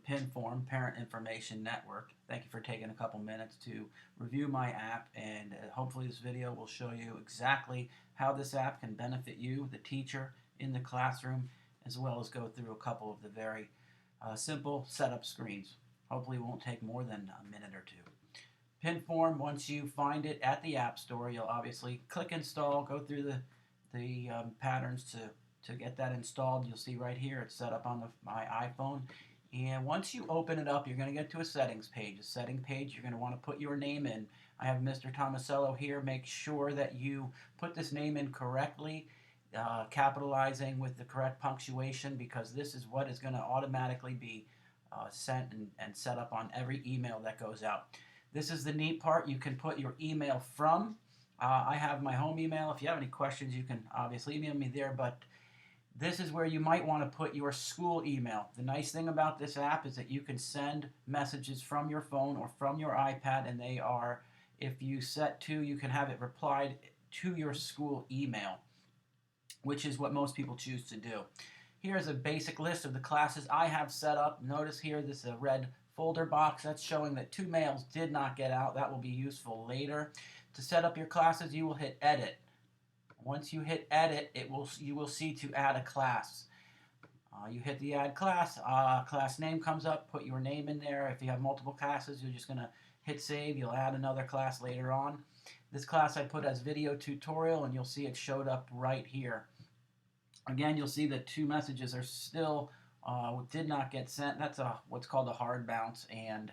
PINform, Parent Information Network. Thank you for taking a couple minutes to review my app, and hopefully this video will show you exactly how this app can benefit you, the teacher, in the classroom, as well as go through a couple of the very simple setup screens. Hopefully it won't take more than a minute or two. PINform, once you find it at the App Store, you'll obviously click install, go through the patterns to get that installed. You'll see right here it's set up on my iPhone. And once you open it up, you're going to get to a settings page. A setting page, you're going to want to put your name in. I have Mr. Tomasello here. Make sure that you put this name in correctly, capitalizing with the correct punctuation, because this is what is going to automatically be sent and set up on every email that goes out. This is the neat part. You can put your email from. I have my home email. If you have any questions, you can obviously email me there, but this is where you might want to put your school email. The nice thing about this app is that you can send messages from your phone or from your iPad, and they are, if you set to, you can have it replied to your school email, which is what most people choose to do. Here's a basic list of the classes I have set up. Notice here this is a red folder box. That's showing that 2 mails did not get out. That will be useful later. To set up your classes, you will hit Edit. Once you hit Edit, you will see to add a class. You hit the Add Class. Class name comes up. Put your name in there. If you have multiple classes, you're just going to hit Save. You'll add another class later on. This class I put as Video Tutorial, and you'll see it showed up right here. Again, you'll see that 2 messages are still did not get sent. That's what's called a hard bounce, and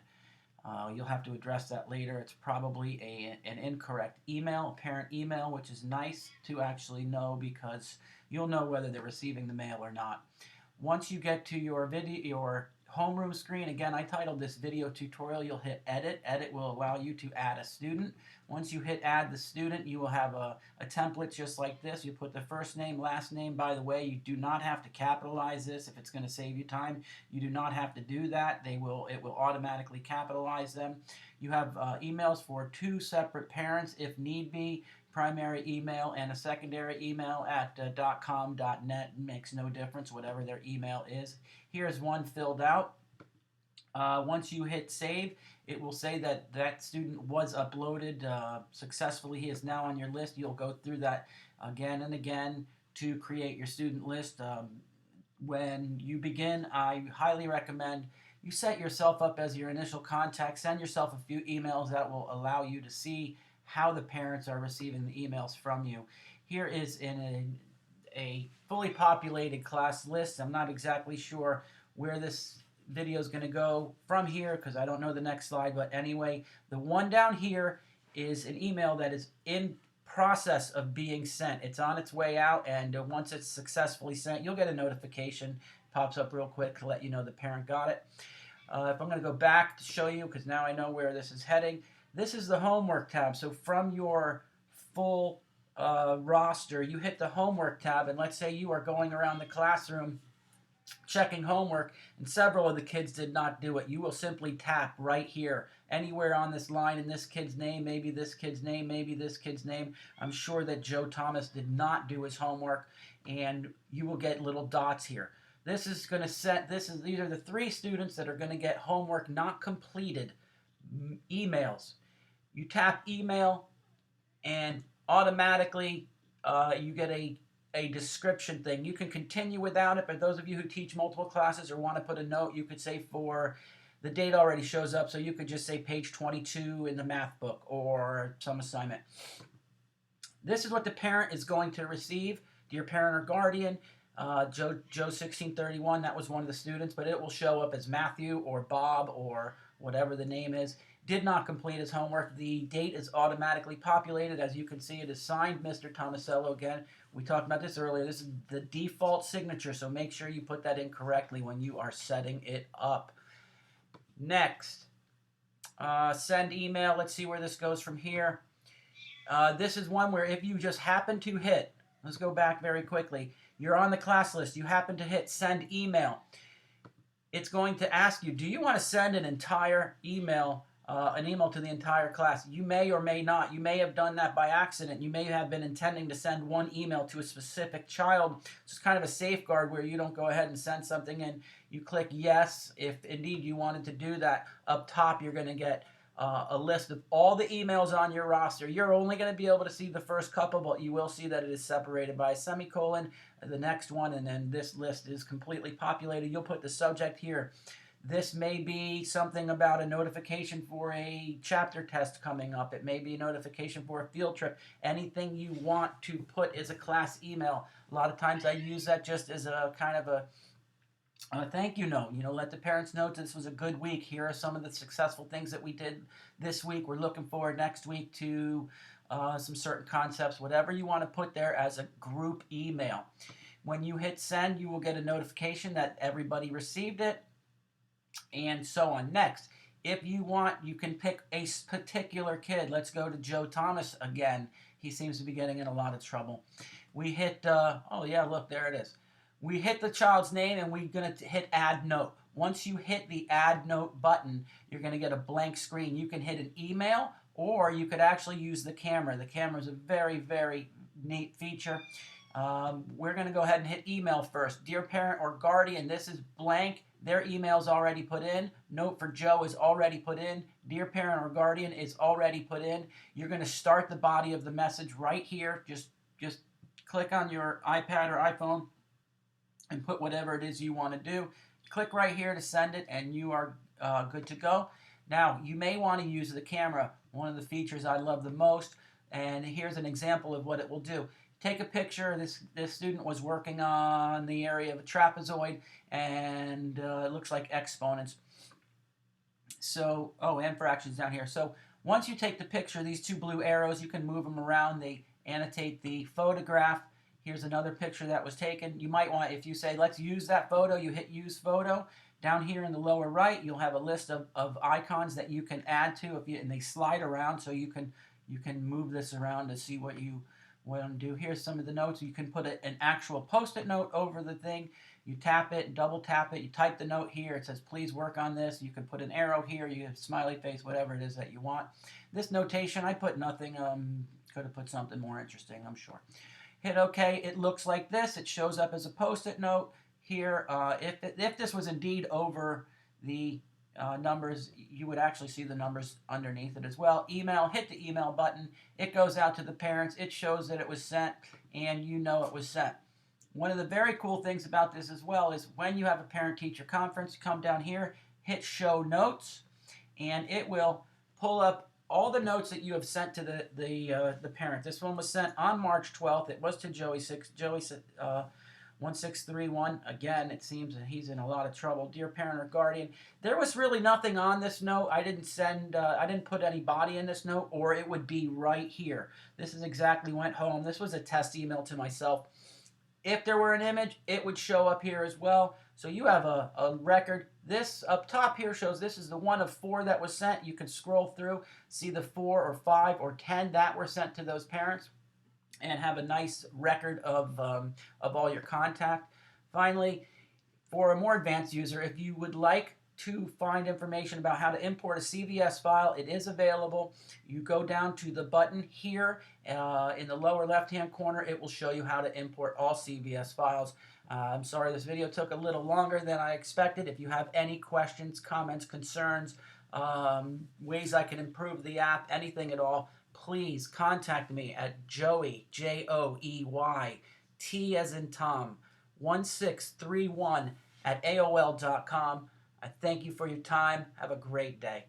you'll have to address that later. It's probably an incorrect email, a parent email, which is nice to actually know, because you'll know whether they're receiving the mail or not. Once you get to your homeroom screen, again, I titled this Video Tutorial. You'll hit Edit. Edit will allow you to add a student. Once you hit Add the Student, you will have a template just like this. You put the first name, last name. By the way, you do not have to capitalize this if it's going to save you time. You do not have to do that. It will automatically capitalize them. You have emails for 2 separate parents if need be. Primary email and a secondary email at .com, .net. Makes no difference, whatever their email is. Here's one filled out. Once you hit Save, it will say that that student was uploaded successfully. He is now on your list. You'll go through that again and again to create your student list. When you begin, I highly recommend you set yourself up as your initial contact. Send yourself a few emails that will allow you to see how the parents are receiving the emails from you. Here is in a fully populated class list. I'm not exactly sure where this video is going to go from here because I don't know the next slide, but anyway, the one down here is an email that is in process of being sent. It's on its way out, and once it's successfully sent, you'll get a notification. It pops up real quick to let you know the parent got it. If I'm going to go back to show you, because now I know where this is heading, this is the homework tab. So from your full roster, you hit the homework tab, and let's say you are going around the classroom checking homework and several of the kids did not do it. You will simply tap right here anywhere on this line in this kid's name, maybe this kid's name, maybe this kid's name. I'm sure that Joe Thomas did not do his homework, and you will get little dots here. This is going to set, these are the 3 students that are going to get homework not completed emails. You tap email, and automatically you get a description thing. You can continue without it, but those of you who teach multiple classes or want to put a note, you could say for the date already shows up, so you could just say page 22 in the math book or some assignment. This is what the parent is going to receive. Dear parent or guardian, Joe 1631, that was one of the students, but it will show up as Matthew or Bob or whatever the name is. Did not complete his homework. The date is automatically populated. As you can see, it is signed Mr. Tomasello. Again, we talked about this earlier. This is the default signature, so make sure you put that in correctly when you are setting it up. Next, send email. Let's see where this goes from here. This is one where if you just happen to hit, let's go back very quickly. You're on the class list. You happen to hit send email. It's going to ask you, do you want to send an entire email an email to the entire class. You may or may not. You may have done that by accident. You may have been intending to send one email to a specific child. It's kind of a safeguard where you don't go ahead and send something and you click yes if indeed you wanted to do that. Up top, you're going to get a list of all the emails on your roster. You're only going to be able to see the first couple, but you will see that it is separated by a semicolon, the next one, and then this list is completely populated. You'll put the subject here. This may be something about a notification for a chapter test coming up. It may be a notification for a field trip. Anything you want to put as a class email. A lot of times I use that just as a kind of a thank you note. Let the parents know this was a good week. Here are some of the successful things that we did this week. We're looking forward next week to some certain concepts. Whatever you want to put there as a group email. When you hit send, you will get a notification that everybody received it, and so on. Next, if you want, you can pick a particular kid. Let's go to Joe Thomas again. He seems to be getting in a lot of trouble. We hit, oh yeah, look, there it is. We hit the child's name and we're going to hit add note. Once you hit the add note button, you're going to get a blank screen. You can hit an email or you could actually use the camera. The camera is a very, very neat feature. We're going to go ahead and hit email first. Dear parent or guardian, this is blank. Their email is already put in. Note for Joe is already put in. Dear parent or guardian is already put in. You're going to start the body of the message right here. Just click on your iPad or iPhone and put whatever it is you want to do. Click right here to send it, and you are good to go. Now, you may want to use the camera, one of the features I love the most, and here's an example of what it will do. Take a picture. This student was working on the area of a trapezoid, and it looks like exponents. So, and fractions down here. So once you take the picture, these two blue arrows, you can move them around. They annotate the photograph. Here's another picture that was taken. You might want, if you say, let's use that photo, you hit use photo. Down here in the lower right, you'll have a list of icons that you can add to, and they slide around, so you can move this around to see what you want to do. Here's some of the notes. You can put an actual post-it note over the thing. You tap it, double tap it, you type the note here. It says, please work on this. You can put an arrow here, you have smiley face, whatever it is that you want. This notation, I put nothing. Could have put something more interesting, I'm sure. Hit OK. It looks like this. It shows up as a post-it note here. If this was indeed over the numbers, you would actually see the numbers underneath it as well. Email, hit the email button. It goes out to the parents. It shows that it was sent, and you know it was sent. One of the very cool things about this as well is when you have a parent-teacher conference, you come down here, hit show notes, and it will pull up all the notes that you have sent to the parent. This one was sent on March 12th. It was to Joey 1631. Again, it seems that he's in a lot of trouble. Dear parent or guardian, there was really nothing on this note. I didn't put any body in this note, or it would be right here. This is exactly went home. This was a test email to myself. If there were an image, it would show up here as well. So you have a record. This up top here shows this is the one of 4 that was sent. You can scroll through, see the 4 or 5 or 10 that were sent to those parents, and have a nice record of all your contact. Finally, for a more advanced user, if you would like to find information about how to import a CVS file, it is available. You go down to the button here in the lower left-hand corner. It will show you how to import all CVS files. I'm sorry this video took a little longer than I expected. If you have any questions, comments, concerns, ways I can improve the app, anything at all, please contact me at Joey, Joey, T as in Tom, 1631 at AOL.com. I thank you for your time. Have a great day.